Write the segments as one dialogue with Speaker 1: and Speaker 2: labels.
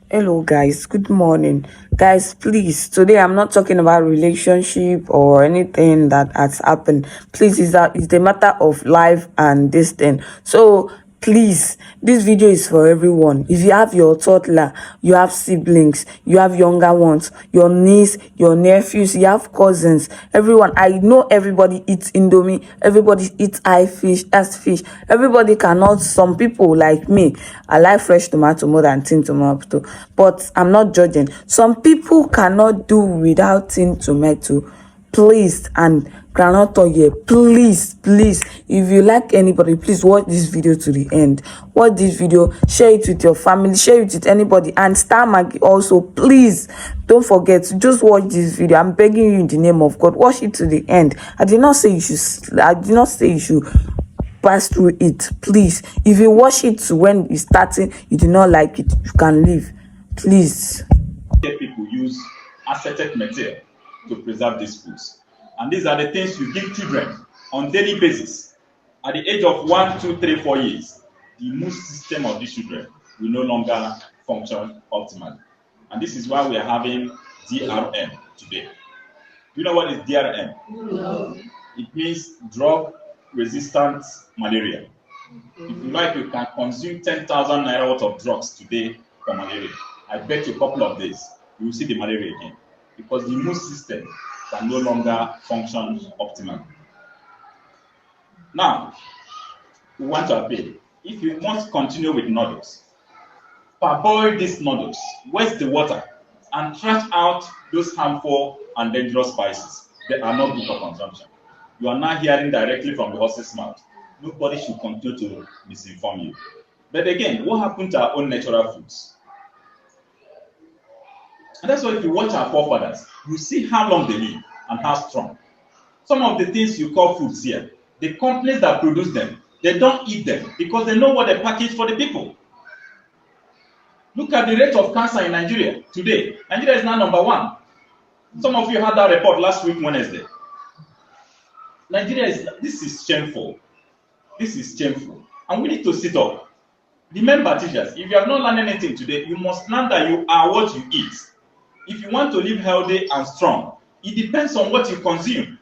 Speaker 1: Hello guys, good morning. Guys, please, today I'm not talking about relationship or anything that has happened. Please, it's the matter of life and this thing. So please, this video is for everyone. If you have your toddler, you have siblings, you have younger ones, your niece, your nephews, you have cousins, everyone. I know everybody eats indomie, everybody eats eye fish, as fish. Everybody cannot. Some people like me, I like fresh tomato more than tin tomato, but I'm not judging. Some people cannot do without tin tomato. Please, and groundnut oil, please, if you like anybody, please watch this video to the end. Watch this video, share it with your family, share it with anybody, and Star Maggie also, please don't forget to just watch this video. I'm begging you in the name of God, watch it to the end. I did not say you should pass through it. Please, if you watch it to when it's starting, you do not like it, you can leave, please.
Speaker 2: People use acetic material to preserve these foods, and these are the things you give children on daily basis. At the age of 1, 2, 3, 4 years, the immune system of these children will no longer function optimally, and this is why we are having DRM today. Do you know what is DRM? No. It means drug resistant malaria. If you like, you can consume 10,000 naira worth of drugs today for malaria. I bet you a couple of days you will see the malaria again, because the immune system can no longer function optimally. Now, we want to appeal. If you want to continue with noodles, parboil these noodles, waste the water, and trash out those harmful and dangerous spices. They are not good for consumption. You are now hearing directly from the horse's mouth. Nobody should continue to misinform you. But again, what happened to our own natural foods? And that's why if you watch our forefathers, you see how long they live and how strong. Some of the things you call foods here, the companies that produce them, they don't eat them because they know what they package for the people. Look at the rate of cancer in Nigeria today. Nigeria is now number 1. Some of you had that report last week, Wednesday. This is shameful. This is shameful. And we need to sit up. Remember, teachers, if you have not learned anything today, you must learn that you are what you eat. If you want to live healthy and strong, it depends on what you consume.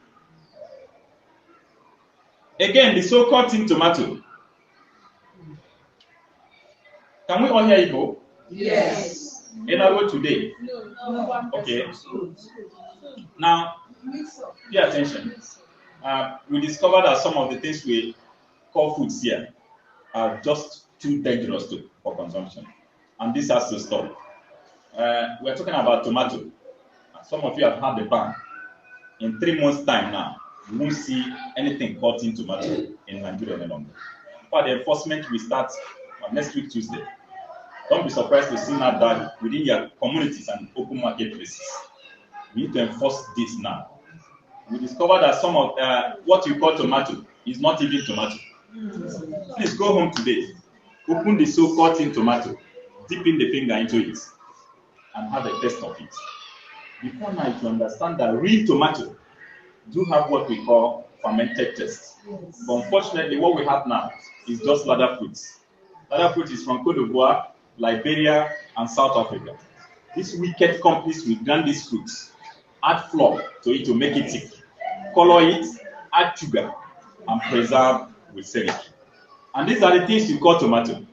Speaker 2: Again, the so-called tin tomato. Can we all hear Igbo?
Speaker 3: Yes.
Speaker 2: In Igbo today?
Speaker 3: No.
Speaker 2: Okay. Now, pay attention. We discovered that some of the things we call foods here are just too dangerous for consumption, and this has to stop. We're talking about tomato. Some of you have had the ban. In 3 months' time now, you won't see anything called tin tomato in Nigeria any longer. For the enforcement, we start next week Tuesday. Don't be surprised to see now that within your communities and open marketplaces. We need to enforce this now. We discovered that some of what you call tomato is not even tomato. Please go home today, open the so-called tin tomato, dip in the finger into it, and have a taste of it. Before now, you understand that real tomato do have what we call fermented taste. But unfortunately, what we have now is just ladder fruits. Ladder fruit is from Cote d'Ivoire, Liberia, and South Africa. These wicked companies will grind these fruits, add flour to it to make it thick, color it, add sugar, and preserve with syrup. And these are the things you call tomato.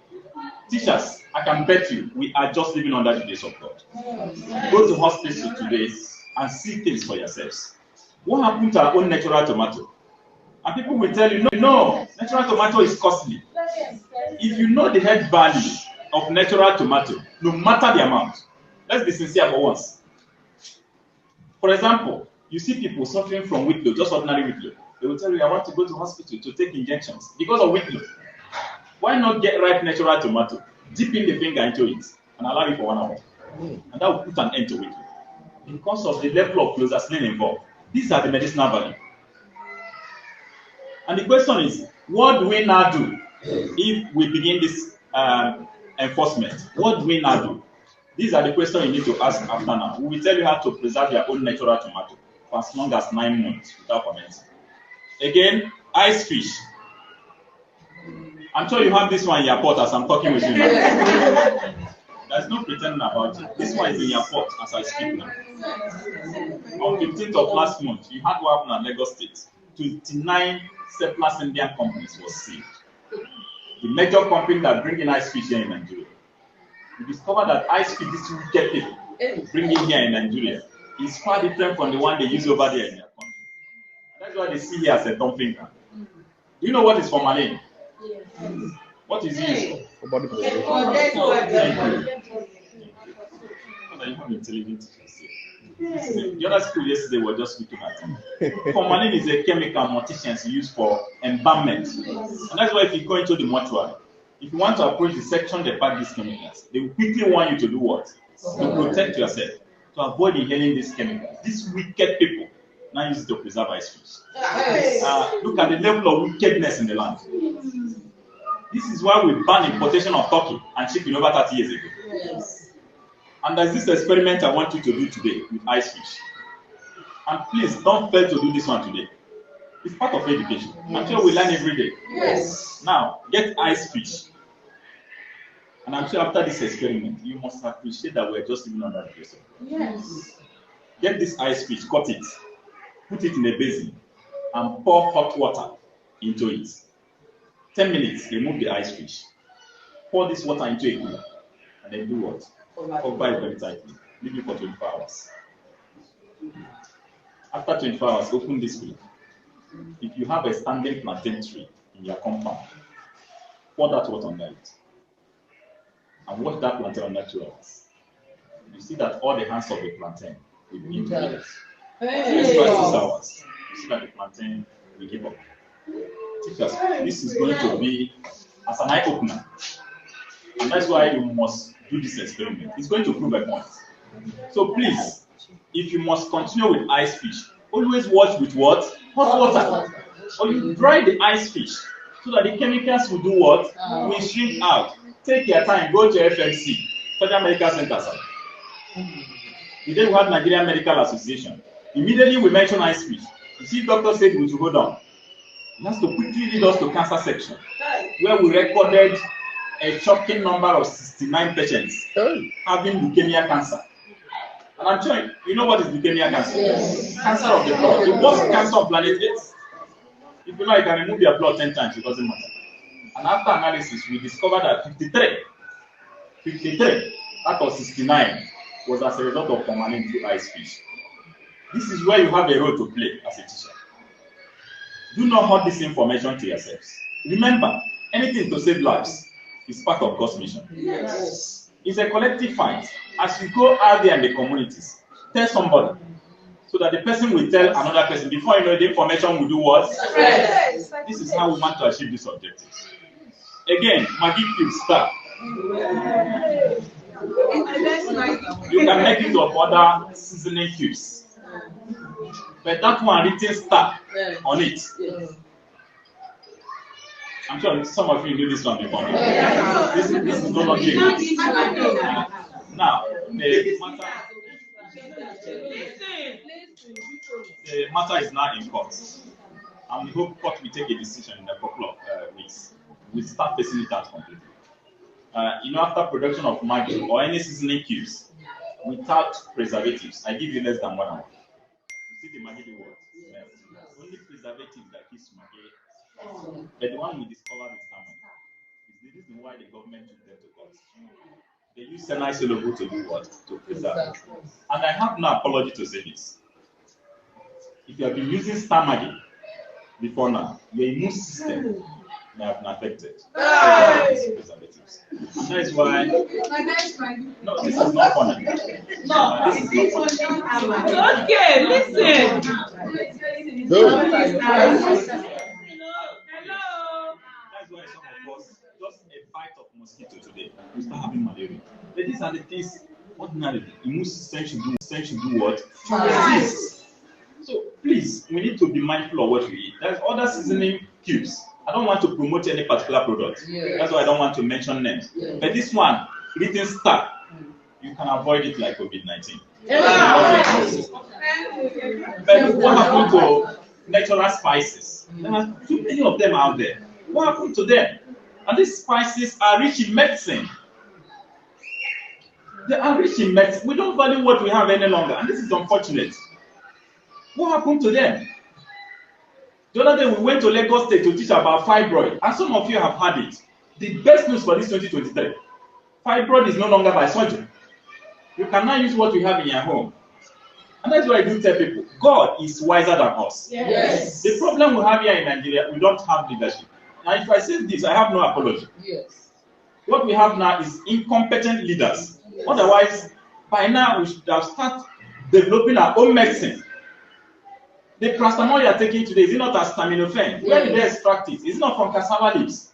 Speaker 2: Teachers, I can bet you we are just living under the grace of God. Go to hospital today and see things for yourselves. What happened to our own natural tomato? And people will tell you, no, natural tomato is costly. If you know the head value of natural tomato, no matter the amount, let's be sincere for once. For example, you see people suffering from weight loss, just ordinary weight loss. They will tell you, I want to go to hospital to take injections because of weight loss. Why not get ripe natural tomato, dip in the finger into it, and allow it for 1 hour? And that will put an end to weight loss. Because of the level of clorazine involved. These are the medicinal value. And the question is, what do we now do if we begin this enforcement? What do we now do? These are the questions you need to ask after now. We will tell you how to preserve your own natural tomato for as long as 9 months without fermenting. Again, ice fish. I'm sure you have this one in your pot as I'm talking with you now. There's no pretending about it. This one is in your pot as I speak now. On 15th of last month, you had what happened at Lagos State. 29 surplus Indian companies was seized. The major company that bring in ice fish here in Nigeria. We discovered that ice fish, this wicked people bring in here in Nigeria, is far different from the one they use over there in their country. That's why they see here as a dumping ground. Do you know what is formalin? What is it used for?
Speaker 4: Body preservation.
Speaker 2: Thank you. You have intelligent teachers here. The other school yesterday were just looking at it. Formalin is a chemical morticians use for embalmment. And that's why if you go into the mortuary, if you want to approach the section they pack these chemicals, they will quickly want you to do what? To protect yourself, to avoid inhaling these chemicals. These wicked people now use it to preserve ice fish. Look at the level of wickedness in the land. This is why we banned importation of turkey and chicken over 30 years ago.
Speaker 3: Yes.
Speaker 2: And there's this experiment I want you to do today with ice fish. And please don't fail to do this one today. It's part of education. I'm sure we learn every day.
Speaker 3: Yes.
Speaker 2: Now, get ice fish. And I'm sure after this experiment, you must appreciate that we're just living under the pressure.
Speaker 3: Yes.
Speaker 2: Get this ice fish, cut it, put it in a basin, and pour hot water into it. 10 minutes, remove the ice fish. Pour this water into a cooler, and then do what? Cover it very tightly. Leave it for 24 hours. After 24 hours, open this cooler. If you have a standing plantain tree in your compound, pour that water under it. And watch that plantain under 2 hours. You see that all the hands of the plantain will begin to get. Next 6 hours, you see that the plantain will give up. Teachers, this is going to be as an eye opener. And that's why you must do this experiment. It's going to prove a point. So please, if you must continue with ice fish, always watch with what? Hot water. Or you dry the ice fish so that the chemicals will do what? Will shrink out. Take your time, go to FMC, Federal Medical Center. The day we had Nigerian Medical Association, immediately we mentioned ice fish. You see, doctor said we should go down. He has to quickly lead us to cancer section, where we recorded a shocking number of 69 patients having leukemia cancer. And I'm sure you know what is leukemia cancer?
Speaker 3: Yes.
Speaker 2: Cancer of the blood. The worst cancer on planet Earth. If you know, you can remove your blood 10 times, it doesn't matter. And after analysis, we discovered that 53 out of 69 was as a result of formalin through ice fish. This is where you have a role to play as a teacher. Do not hold this information to yourselves. Remember, anything to save lives is part of God's mission.
Speaker 3: Yes.
Speaker 2: It's a collective fight. As you go out there in the communities, tell somebody so that the person will tell another person. Before you know, the information will do what?
Speaker 3: Yes.
Speaker 2: This is how we want to achieve this objective. Again, Maggi cubes start. You can make it of other seasoning cubes. But that one written star on it. I'm sure some of you knew this one before. This is no longer new. Now, the matter is now in court. And we hope court will take a decision in a couple of weeks. We'll start facing it out completely. After production of Maggi or any seasoning cubes, without preservatives, I give you less than 1 hour. You see the Maggi the word? Yes. Only preservatives that keeps Maggi. But the one we discovered is salmon. It's the reason why the government took them to court. They use semi-soluble to do what? To preserve. And I have no apology to say this. If you have been using Star Maggi before now, your immune system may have been affected by these preservatives. And that is why. No, this is not funny. No, this is not funny.
Speaker 3: Okay, listen.
Speaker 4: No.
Speaker 2: That's why some of us, just a bite of mosquito today, we start having malaria. But these are the things ordinarily immune system should do what? Resist. So please, we need to be mindful of what we eat. There's other seasoning cubes. I don't want to promote any particular product. Yes. That's why I don't want to mention names. Yes. But this one, written star, you can avoid it like COVID-19. Yes. But what happened to natural spices? There are too many of them out there. What happened to them? And these spices are rich in medicine. They are rich in medicine. We don't value what we have any longer, and this is unfortunate. What happened to them? The other day we went to Lagos State to teach about fibroid, and some of you have had it. The best news for this 2023, fibroid is no longer by surgery. You cannot use what you have in your home. And that's why I do tell people, God is wiser than us.
Speaker 3: Yes.
Speaker 2: The problem we have here in Nigeria, we don't have leadership. Now, if I say this, I have no apology.
Speaker 3: Yes.
Speaker 2: What we have now is incompetent leaders.
Speaker 3: Yes.
Speaker 2: Otherwise, by now, we should have started developing our own medicine. The paracetamol you are taking today, is it not acetaminophen? Where did they extract it? Is it not from cassava leaves?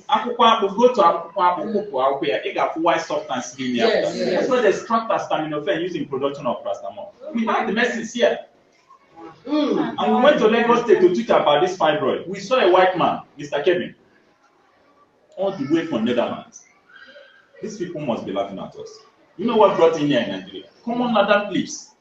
Speaker 2: Akwụkwọ akpụ, go to akwụkwọ akpụ, kụpụ akwụkwọ ya, ị ga-afụ white substance in there.
Speaker 3: Yes, yes.
Speaker 2: That's why they extract acetaminophen using production of paracetamol. We have the medicines here. And we went to Lagos State to teach about this fibroid. We saw a white man, Mr. Kevin, all the way from Netherlands. These people must be laughing at us. You know what brought in here in Nigeria? Common ladder clips.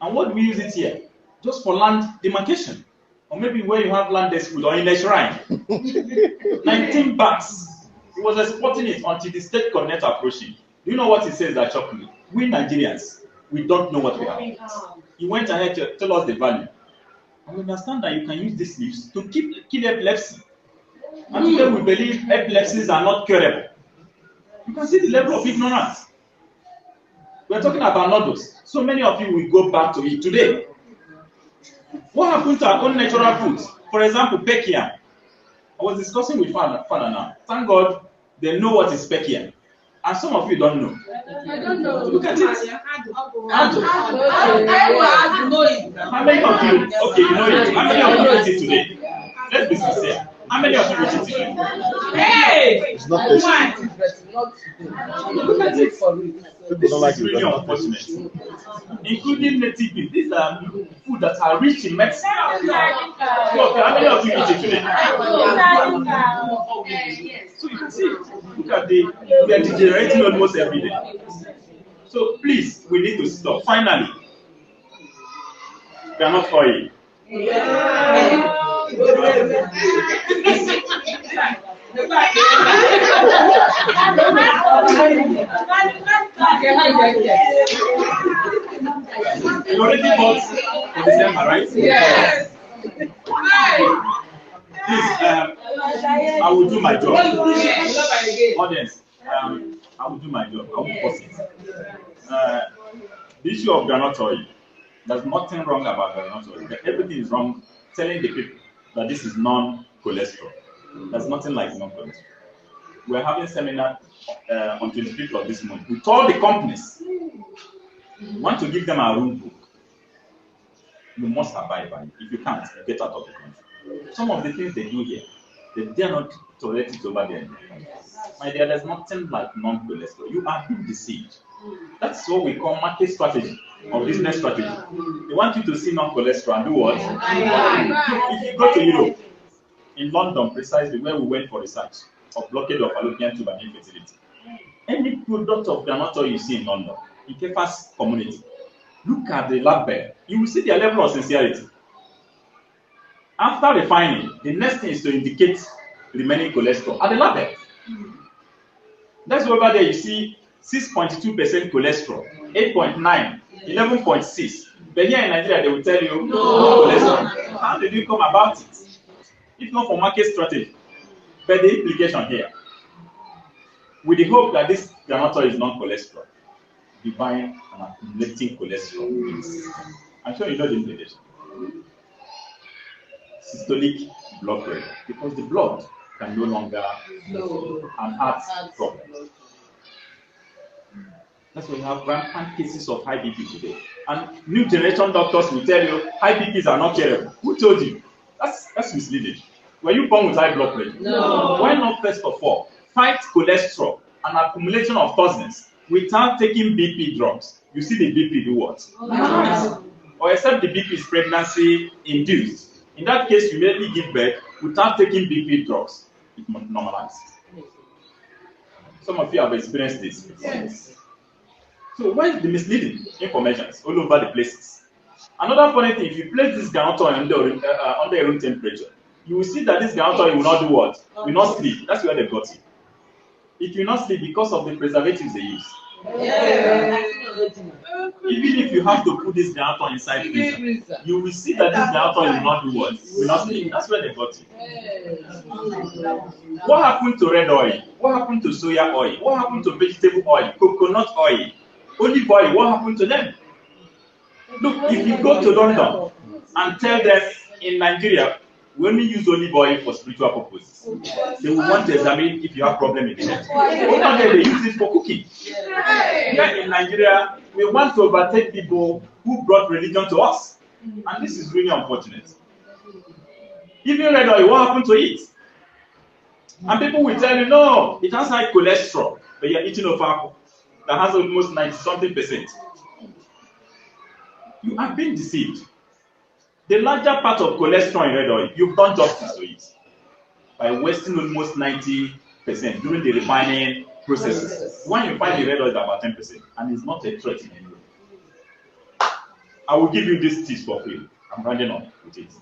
Speaker 2: And what do we use it here? Just for land demarcation. Or maybe where you have land dispute or in a shrine. 19 bags. He was exporting it until the state coordinator approached him. Do you know what he says that shocked me? We Nigerians, we don't know what we have. He went ahead to tell us the value. And we understand that you can use these leaves to kill epilepsy. And today we believe epilepsies are not curable. You can see the level of ignorance. We're talking about noodles. So many of you will go back to it today. What happened to our own natural foods? For example, pekiam. I was discussing with father now. Thank God they know what is pekiam. And some of you don't know.
Speaker 4: I don't know.
Speaker 2: Look at it.
Speaker 4: I know it.
Speaker 2: How many of you, okay, you know it. How many of you eat it today? Let's be sincere. How many of you eat it today?
Speaker 4: Hey!
Speaker 5: It's not tasty.
Speaker 2: Look at it.
Speaker 5: People
Speaker 2: This
Speaker 5: don't like
Speaker 2: is
Speaker 5: it.
Speaker 2: really unfortunate. Including native beef. These are food that are rich in medicine. Okay, how many of you eat it today? So you can see, look at we are degenerating almost every day. So please, we need to stop. Finally, we are not oil. You already bought for December, right?
Speaker 3: Yes.
Speaker 2: Please, I will do my job. Audience, I will do my job. I will post it. The issue of groundnut oil, there's nothing wrong about groundnut oil. Everything is wrong telling the people that this is non-cholesterol. There's nothing like non-cholesterol. We're having a seminar on 25th of this month with all the companies. We want to give them a rule book. You must abide by it. If you can't, get out of the country. Some of the things they do here, they dare not tolerate it over there. My dear, there's nothing like non-cholesterol. You are being deceived. That's what we call market strategy or business strategy. They want you to see non-cholesterol and do what? If you go to Europe, in London precisely, where we went for research of blockade of fallopian tube and infertility, any product of groundnut oil you see in London, in Kefa's community, look at the label. You will see their level of sincerity. After refining, the next thing is to indicate remaining cholesterol at the label. That's why over there you see 6.2% cholesterol, 8.9, 11.6. But here in Nigeria, they will tell you no cholesterol. How did you come about it? If not for market strategy. But the implication here, with the hope that this groundnut oil is non-cholesterol, divine and accumulating cholesterol in the system. I'm sure you know the implication. Systolic blood pressure, because the blood can no longer and heart problems. That's why we have rampant cases of high BP today. And new generation doctors will tell you high BPs are not curable. Who told you? That's misleading. Were you born with high blood pressure?
Speaker 3: No.
Speaker 2: Why not first of all fight cholesterol and accumulation of toxins without taking BP drugs? You see the BP do what? Or except the BP is pregnancy induced. In that case, you immediately give birth without taking BP drugs. It normalizes. Some of you have experienced this.
Speaker 3: Yes.
Speaker 2: So why is the misleading information all over the places? Another funny thing, if you place this groundnut oil under a room temperature, you will see that this groundnut oil will not do what? Will not sleep. That's where they got it. it will not sleep because of the preservatives they use.
Speaker 3: Yeah.
Speaker 2: Even if you have to put this generator inside freezer, you will see that this generator will not do what? Will not sleep. That's where they got it. What happened to red oil? What happened to soya oil? What happened to vegetable oil, coconut oil, olive oil? What happened to them? Look, if you go to London and tell them in Nigeria, we only use olive oil for spiritual purposes, they will want to examine if you have problem in the head. Over there, they use it for cooking. Here in Nigeria, we want to overtake people who brought religion to us. And this is really unfortunate. Even red oil, what happened to it? And people will tell you, no, it has high cholesterol, but you're eating ofako that has almost 90-something%. You are being deceived. The larger part of cholesterol in red oil, you've done justice to it by wasting almost 90% during the refining processes. When you find the red oil is about 10%, and it's not a threat in any way. I will give you this tips for free. I'm rounding up with it.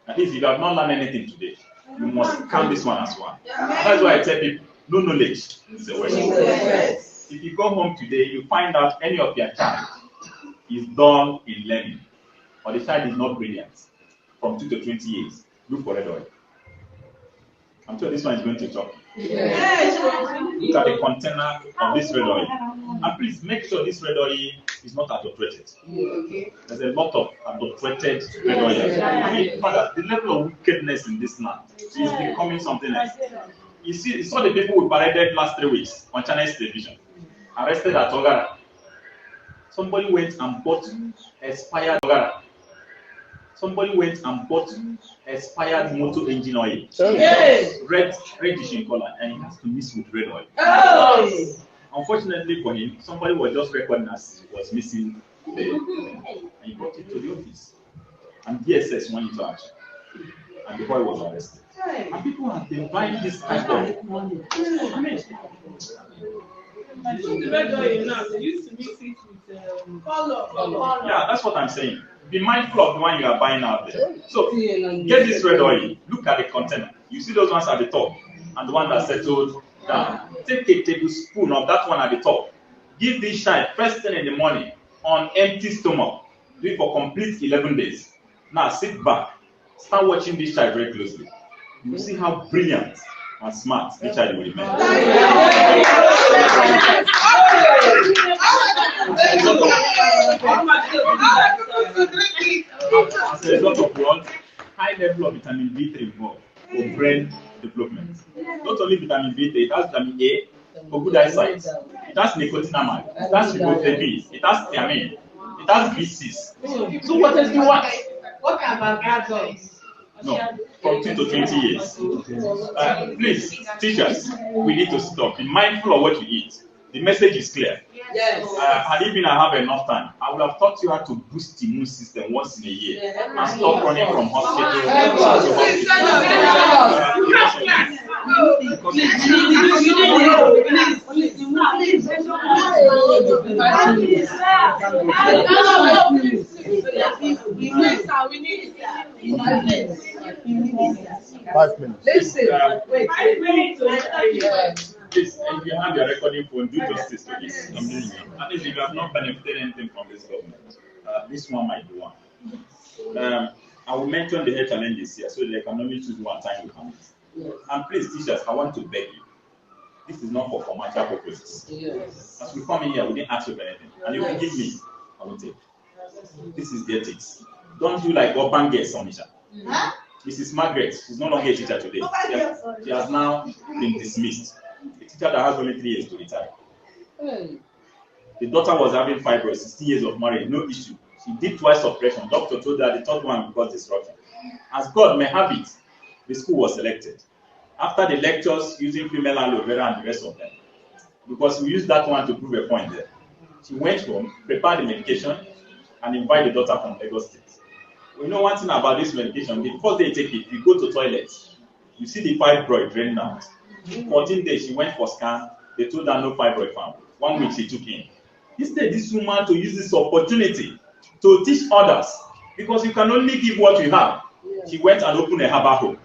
Speaker 2: At least if you have not learned anything today, you must count this one as one. That's why I tell people, no knowledge is a waste. If you go home today, you find out any of your child is done in learning, or the child is not brilliant from 2 to 20 years, look for red oil. I'm sure this one is going to talk. Look at the container of this red oil. And please make sure this red oil is not adulterated. There's a lot of adulterated red oil. I mean, Father, the level of wickedness in this land is becoming something else. You see, you saw the people we paraded last 3 weeks on Channels Television, arrested at Ogara. Somebody went and bought expired Ogara. Somebody went and bought expired motor engine oil. Reddish in color, and it has to mix with red oil. Unfortunately for him, somebody was just recording as he was missing the and he brought it to the office. And DSS went into action. And the boy was arrested. And people have been buying this type of
Speaker 4: The red oil now, they used to mix it with color.
Speaker 2: Yeah, that's what I'm saying. Be mindful of the one you are buying out there. So, get this red oil. Look at the container. You see those ones at the top and the one that settled down. Take a tablespoon of that one at the top. Give this child first thing in the morning on empty stomach. Do it for complete 11 days. Now sit back. Start watching this child very closely. You will see how brilliant and smart this child will remain. As a result of what? High level of vitamin B3 involved for brain development. Not only vitamin B3, it has vitamin A for good eyesight. It has nicotinamide, it has riboflavin, it has thiamine, it has B6. So what else do you want?
Speaker 3: What about adults?
Speaker 2: No, from 2 to 20 years. Please, teachers, we need to stop. Be mindful of what you eat. The message is clear.
Speaker 3: Yes.
Speaker 2: Had it been I have enough time, I would have taught you how to boost the immune system once in a year and stop running from hospital to hospital.
Speaker 5: 5 minutes.
Speaker 3: Listen, wait.
Speaker 2: Please, if you have your recording phone, do justice to this. I'm doing it. At least if you have not benefited anything from this government, this one might be one. I will mention the health challenges here so they can only choose one time to come. And please, teachers, I want to beg you. This is not for commercial purposes.
Speaker 3: Yes.
Speaker 2: As we come in here, we didn't ask you for anything. And if you give me, I will take. This is the ethics. Don't do like urban guests on Isha. Mrs. Margaret, she's no longer a teacher today. She has now been dismissed. A teacher that has only 3 years to retire. The daughter was having fibroids, 16 years of marriage, no issue. She did twice operation. Doctor told her the third one because disruption. As God may have it, the school was selected. After the lectures using female aloe vera and the rest of them, because we used that one to prove a point there. She went home, prepared the medication, and invited the daughter from Lagos State. We know one thing about this medication. The first day you take it, you go to toilet, you see the fibroid draining out. 14 days, she went for scan. They told her no fibroid found. 1 week she took in. Instead, this woman to use this opportunity to teach others, because you can only give what you have. She went and opened a herbal home.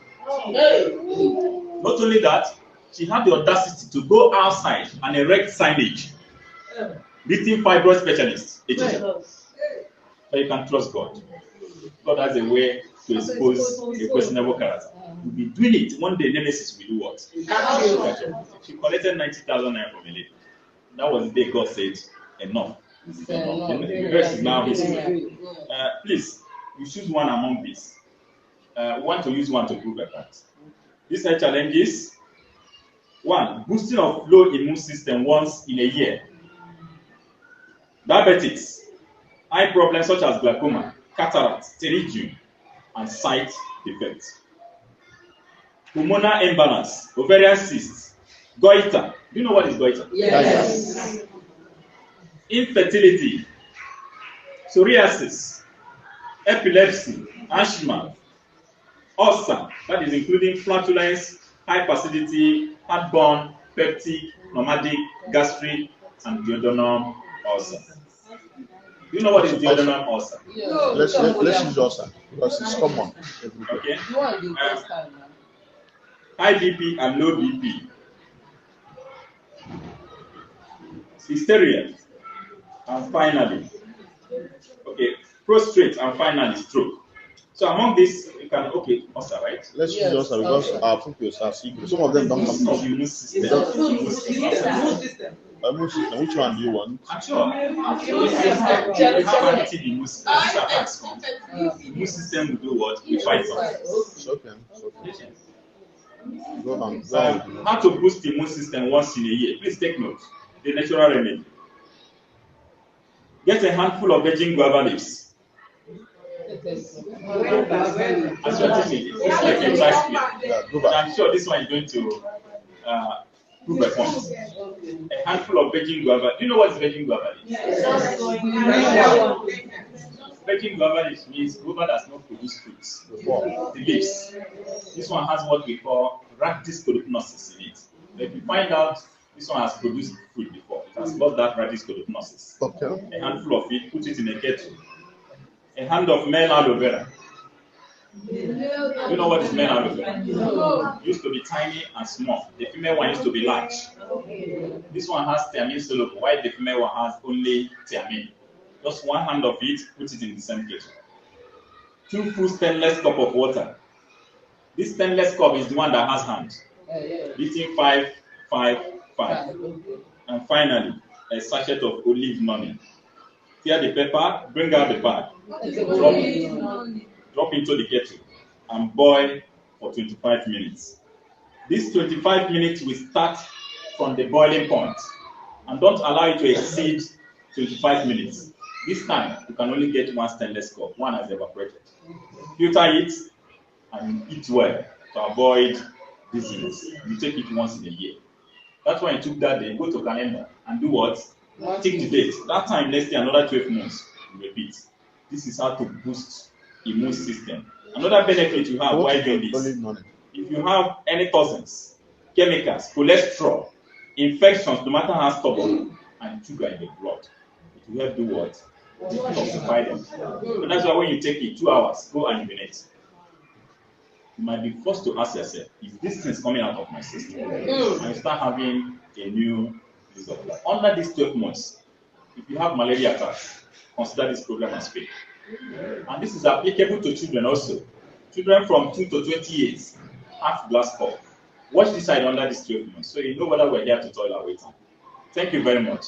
Speaker 2: Not only that, she had the audacity to go outside and erect signage, meeting fibroid specialists, HSM. So you can trust God. God has a way to expose a questionable character. We'll be doing it. One day, Nemesis will do what? She collected 90,000 naira from a lady. That was the day God said, enough. The rest is now history. Please, you choose one among these. We want to use one to prove a fact. These are challenges. 1. Boosting of low immune system once in a year. Diabetics. Eye problems such as glaucoma, cataract, pterygium, and sight defects. Hormonal imbalance, ovarian cysts, goiter. Do you know what is goiter?
Speaker 3: Yes.
Speaker 2: Infertility, psoriasis, epilepsy, asthma, ulcer, that is including flatulence, hyperacidity, heartburn, peptic, nomadic, gastric, and duodenum ulcer. Do you know what is duodenum ulcer?
Speaker 5: Let's use ulcer because it's common.
Speaker 2: Okay. High BP and low BP. Hysteria. And finally, okay, prostrate and finally stroke. So among these, you can, okay, ulcer, right?
Speaker 5: Let's use ulcer because our pupils are secret. Some of them don't come from
Speaker 2: Immune system.
Speaker 5: immune system. Which one do you want?
Speaker 2: I'm sure. How active immune system attacks come? Immune system will do what? We fight them.
Speaker 5: It's okay. Go on.
Speaker 2: How to boost the immune system once in a year? Please take note. The natural remedy. Get a handful of virgin guava leaves. As you're taking it, it's like a rice plate. I'm sure this one is going to prove a point. A handful of virgin guava. Do you know what is virgin guava leaves? Virgin guava leaves means guava does not produce fruits. The leaves. This one has what we call Rhabdis caudipnosis in it. If you find out this one has produced fruit before, it has lost that Rhabdis caudipnosis.
Speaker 5: Okay.
Speaker 2: A handful of it, put it in a kettle. A hand of male aloe vera. You know what is male aloe vera? It used to be tiny and small. The female one used to be large. This one has thiamine soluble, while the female one has only thiamine. Just one hand of it, put it in the same kettle. 2 full stainless cup of water. This stainless cup is the one that has hand. Beating 5, 5, 5. And finally, a sachet of olive money. Tear the pepper, bring out the bag, drop into the kettle, and boil for 25 minutes. This 25 minutes will start from the boiling point, and don't allow it to exceed 25 minutes. This time, you can only get 1 stainless cup. 1 has evaporated. Filter it and eat well to avoid dizziness. You take it once in a year. That's why you took that day. Go to calendar and do what? Take the date. That time, let's say another 12 months. You repeat. This is how to boost immune system. Another benefit you have while doing this. If you have any toxins, chemicals, cholesterol, infections, no matter how stubborn, and sugar in the blood, it will help do what? Detoxify them. So that's why when you take it 2 hours, go and urinate. You might be forced to ask yourself, is this thing coming out of my system? And you start having a new lease of life. Under these 12 months, if you have malaria attacks, consider this program as failed. And this is applicable to children also. Children from 2 to 20 years, half glass cup. Watch this side under these 12 months, so you know whether we're here to toil our way time. Thank you very much.